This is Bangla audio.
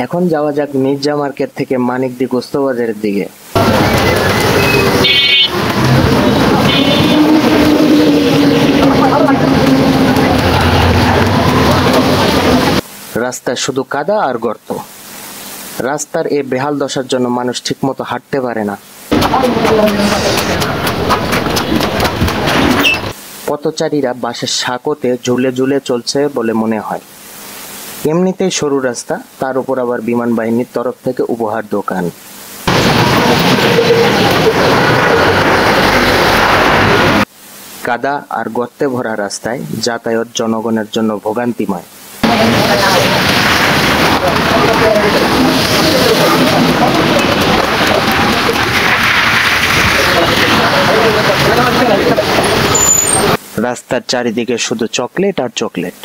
এখন যাওয়া যাক মির্জা মার্কেট থেকে মানিকদি গোস্ত বাজারের দিকে। রাস্তায় শুধু কাদা আর গর্ত। রাস্তার এই বেহাল দশার জন্য মানুষ ঠিকমতো হাঁটতে পারে না। পথচারীরা বাসের সাঁকোতে ঝুলে ঝুলে চলছে বলে মনে হয়। এমনিতেই সরু রাস্তা, তার উপর আবার বিমান বাহিনীর তরফ থেকে উপহার দোকান। কাদা আর গর্তে ভরা রাস্তায় যাতায়াত জনগণের জন্য ভোগান্তিময়। রাস্তার চারিদিকে শুধু চকলেট আর চকলেট।